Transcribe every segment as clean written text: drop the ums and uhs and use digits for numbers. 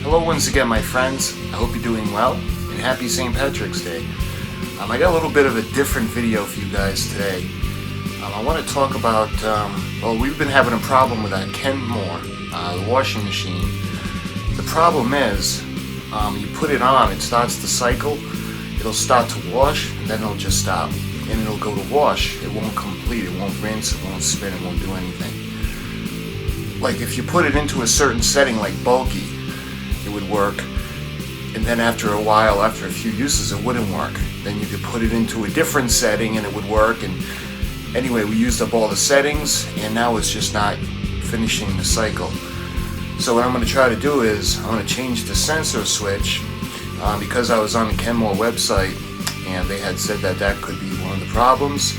Hello once again, my friends. I hope you're doing well, and happy St. Patrick's Day. I got a little bit of a different video for you guys today. I want to talk about, we've been having a problem with that Kenmore, the washing machine. The problem is, you put it on, it starts to cycle, it'll start to wash, and then it'll just stop. And it'll go to wash, it won't complete, it won't rinse, it won't spin, it won't do anything. Like if you put it into a certain setting like bulky, it would work, and then after a while, after a few uses, it wouldn't work. Then you could put it into a different setting and it would work, and anyway, we used up all the settings and now it's just not finishing the cycle. So what I'm going to try to do is I'm going to change the sensor switch because I was on the Kenmore website and they had said that that could be one of the problems,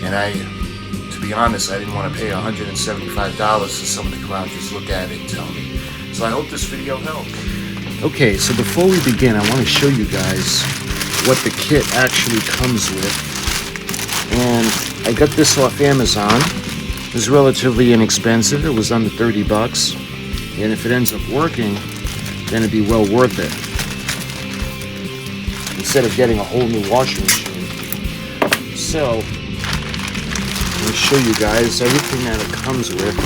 and to be honest, I didn't want to pay $175 for someone to come out and just look at it and tell me. So I hope this video helps. Okay, so before we begin, I want to show you guys what the kit actually comes with. And I got this off Amazon. It was relatively inexpensive. It was under 30 bucks. And if it ends up working, then it'd be well worth it, instead of getting a whole new washing machine. So, I'm going to show you guys everything that it comes with.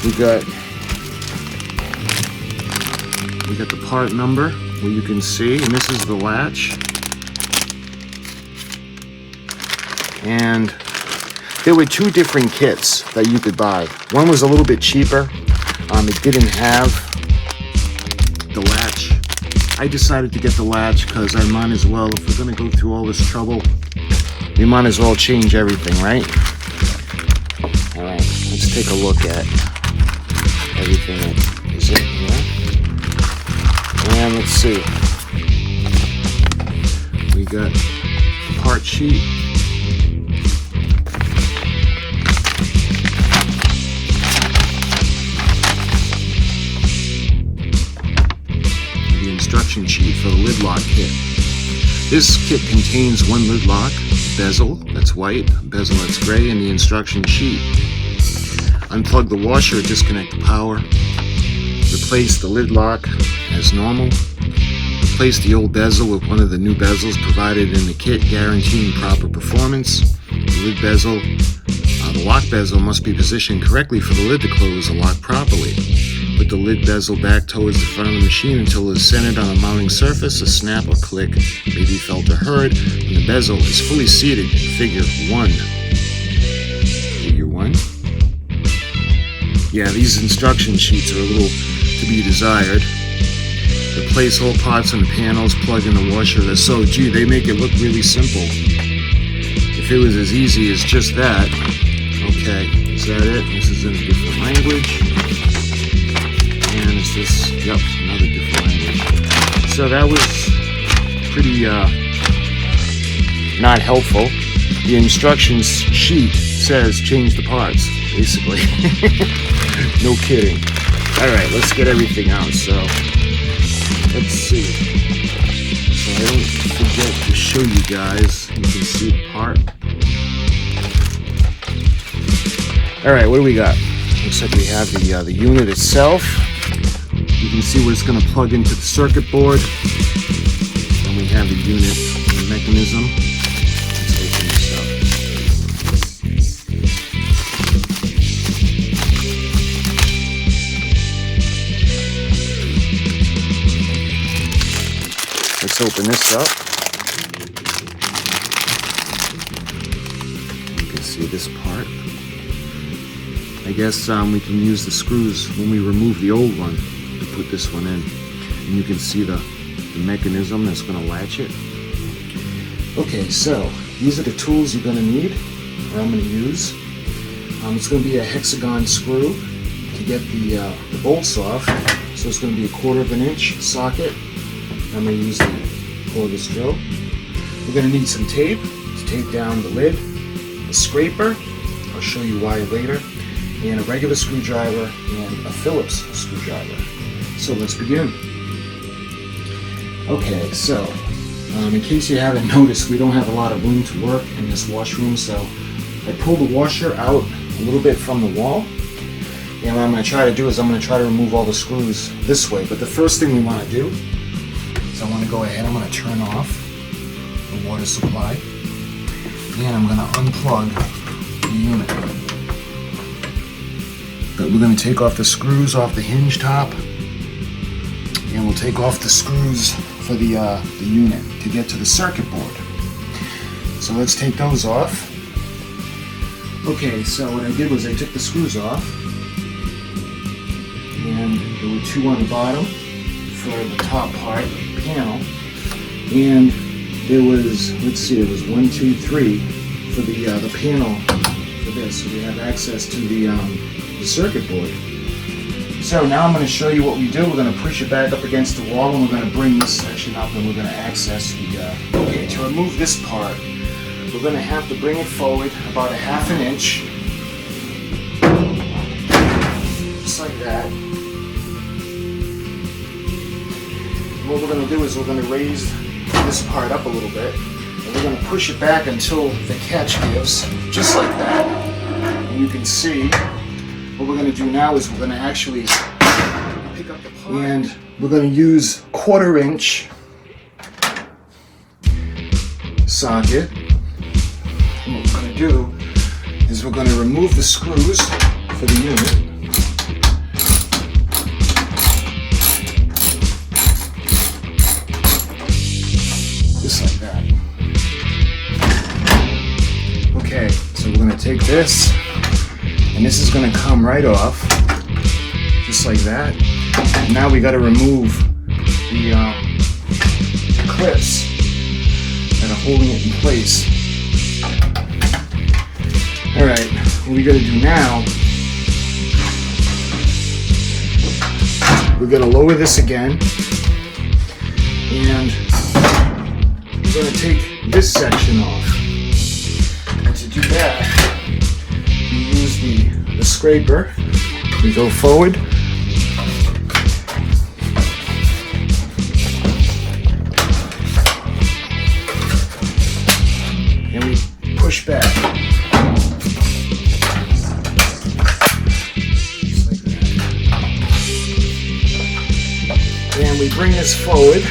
We got the part number, where you can see, and this is the latch. And there were two different kits that you could buy. One was a little bit cheaper. It didn't have the latch. I decided to get the latch because I might as well, if we're going to go through all this trouble, we might as well change everything, right? Alright, let's take a look at everything that is in here. And let's see. We got the part sheet. The instruction sheet for the lid lock kit. This kit contains one lid lock, bezel that's white, bezel that's gray, and the instruction sheet. Unplug the washer, disconnect the power, replace the lid lock as normal, replace the old bezel with one of the new bezels provided in the kit, guaranteeing proper performance. The lid bezel, the lock bezel must be positioned correctly for the lid to close or lock properly. Put the lid bezel back towards the front of the machine until it is centered on a mounting surface. A snap or click may be felt or heard when the bezel is fully seated in figure 1. Figure 1? Yeah, these instruction sheets are a little to be desired. Replace all parts on the panels, plug in the washer. So, gee, they make it look really simple. If it was as easy as just that. Okay, is that it? This is in a different language. And is this, yep, another different language. So that was pretty not helpful. The instructions sheet says change the parts, basically. No kidding. Alright, let's get everything out. So, let's see. So I don't forget to show you guys. You can see the part. Alright, what do we got? Looks like we have the unit itself. You can see where it's going to plug into the circuit board. And we have the unit, the mechanism. Let's open this up. Let's open this up. You can see this part. I guess we can use the screws when we remove the old one to put this one in. And you can see the mechanism that's going to latch it. Okay, so these are the tools you're going to need, or I'm going to use. It's going to be a hexagon screw to get the bolts off. So it's going to be a 1/4 inch socket. I'm going to use the cordless drill. We're going to need some tape to tape down the lid, a scraper, I'll show you why later, and a regular screwdriver and a Phillips screwdriver. So let's begin. Okay, so in case you haven't noticed, we don't have a lot of room to work in this washroom, so I pulled the washer out a little bit from the wall. And what I'm going to try to do is I'm going to try to remove all the screws this way. But the first thing we want to do is I want to go ahead, I'm going to turn off the water supply. And I'm going to unplug the unit. But we're going to take off the screws off the hinge top. And we'll take off the screws for the unit to get to the circuit board. So let's take those off. Okay, so what I did was I took the screws off. And there were two on the bottom for the top part of the panel. And there was, let's see, there was 1, 2, 3 for the panel for this. So we have access to the circuit board. So now I'm going to show you what we do. We're going to push it back up against the wall and we're going to bring this section up and we're going to access the... Okay, to remove this part, we're going to have to bring it forward about 1/2 inch. Just like that. And what we're going to do is we're going to raise this part up a little bit and we're going to push it back until the catch gives, just like that. And you can see what we're going to do now is we're going to actually pick up the part and we're going to use 1/4 inch socket. And what we're going to do is we're going to remove the screws for the unit. Just like that. Okay, so we're going to take this. And this is going to come right off, just like that. And now we got to remove the clips that are holding it in place. All right, what we got to do now, we're going to lower this again, and we're going to take this section off. And to do that, use the scraper. We go forward. And we push back. Just like that. And we bring this forward.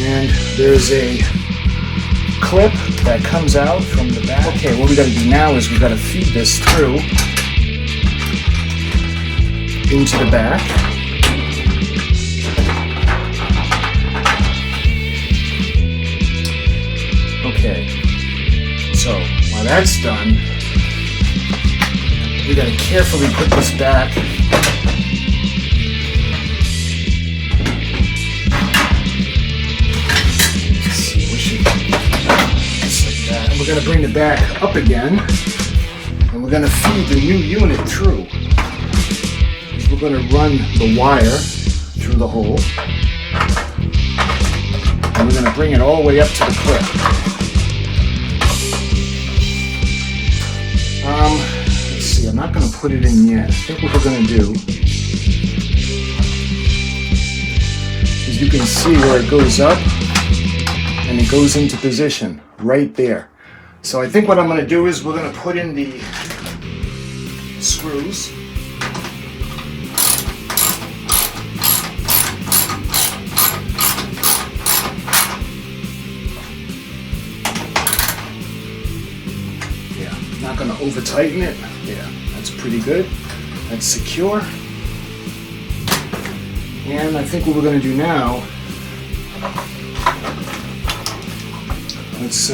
And there's a clip that comes out from the back. Okay, what we got to do now is we got to feed this through into the back. Okay, so while that's done, we got to carefully put this back. We're going to bring the back up again, and we're going to feed the new unit through. We're going to run the wire through the hole, and we're going to bring it all the way up to the clip. Let's see, I'm not going to put it in yet. I think what we're going to do is you can see where it goes up, and it goes into position right there. So I think what I'm going to do is we're going to put in the screws. Yeah, not going to over tighten it. Yeah, that's pretty good. That's secure. And I think what we're going to do now, let's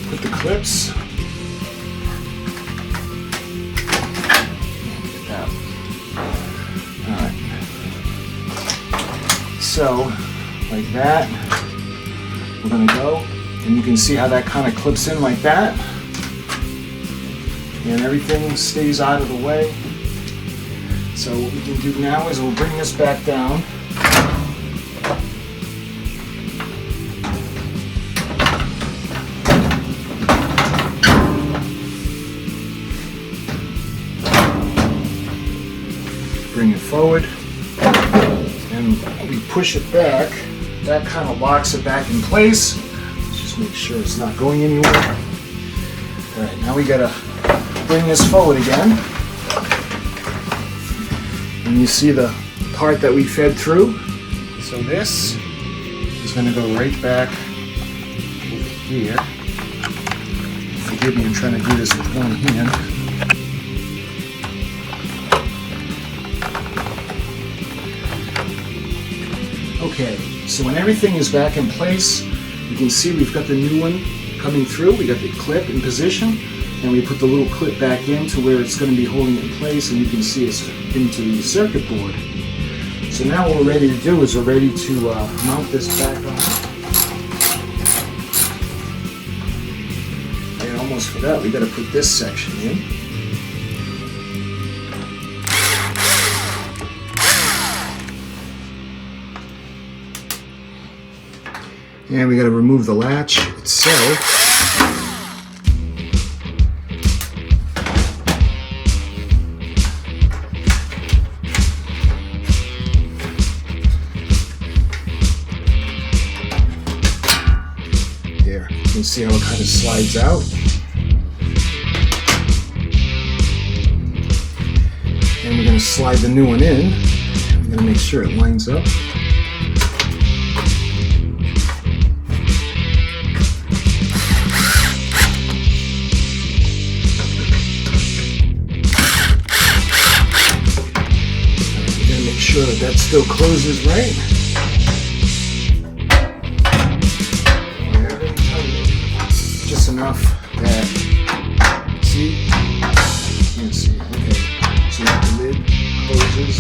put the clips. Alright. So, like that, we're going to go, and you can see how that kind of clips in like that. And everything stays out of the way. So what we can do now is we'll bring this back down. Bring it forward, and we push it back. That kind of locks it back in place. Let's just make sure it's not going anywhere. Alright, now we gotta bring this forward again. And you see the part that we fed through. So this is gonna go right back over here. Forgive me, I'm trying to do this with one hand. Okay, so when everything is back in place, you can see we've got the new one coming through. We got the clip in position, and we put the little clip back in to where it's going to be holding it in place, and you can see it's into the circuit board. So now what we're ready to do is we're ready to mount this back on. I almost forgot, we got to put this section in. And we got to remove the latch itself. There, you can see how it kind of slides out. And we're going to slide the new one in. I'm going to make sure it lines up. Sure that still closes right. Just enough that, see? You can't see, okay. So the lid closes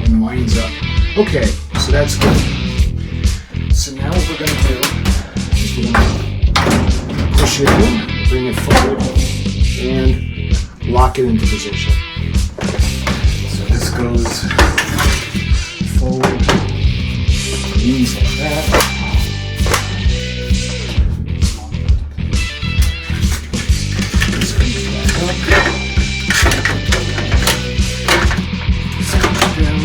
and winds up. Okay, so that's good. So now what we're going to do is we're going to push it in, bring it forward, and lock it into position. So this goes forward, knees like that. This comes back up. This comes down.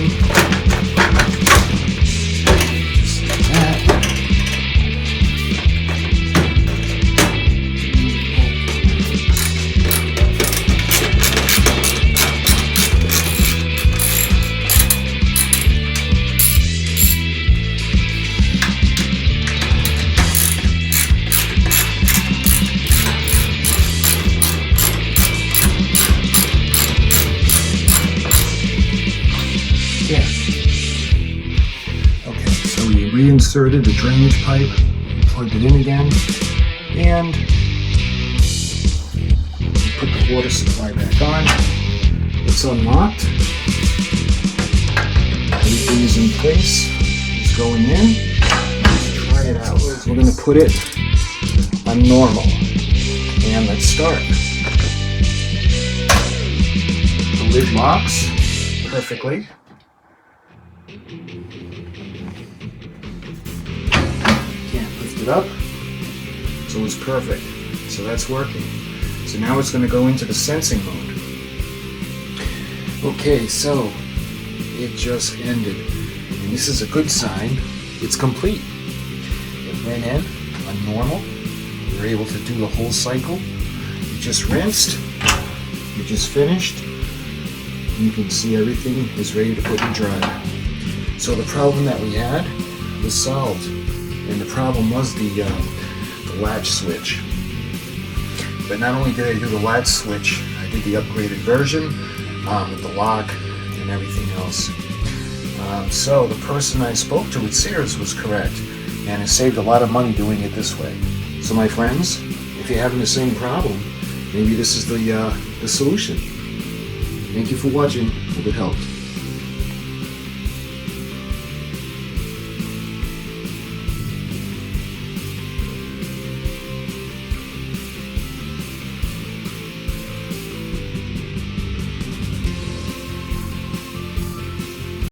Just like that. Yeah. Okay, so we reinserted the drainage pipe, plugged it in again, and we put the water supply back on. It's unlocked. Everything is in place. It's going in. Let's try it out. We're going to put it on normal. And let's start. The lid locks perfectly. Can't lift it up, so it's perfect. So that's working. So now it's going to go into the sensing mode. Okay, so it just ended, and this is a good sign. It's complete. It went in on normal. We were able to do the whole cycle. You just rinsed. You just finished. You can see everything is ready to put in dry. So the problem that we had was solved, and the problem was the latch switch. But not only did I do the latch switch, I did the upgraded version with the lock and everything else. So the person I spoke to at SEARS was correct, and it saved a lot of money doing it this way. So my friends, if you're having the same problem, maybe this is the solution. Thank you for watching. Hope it helped.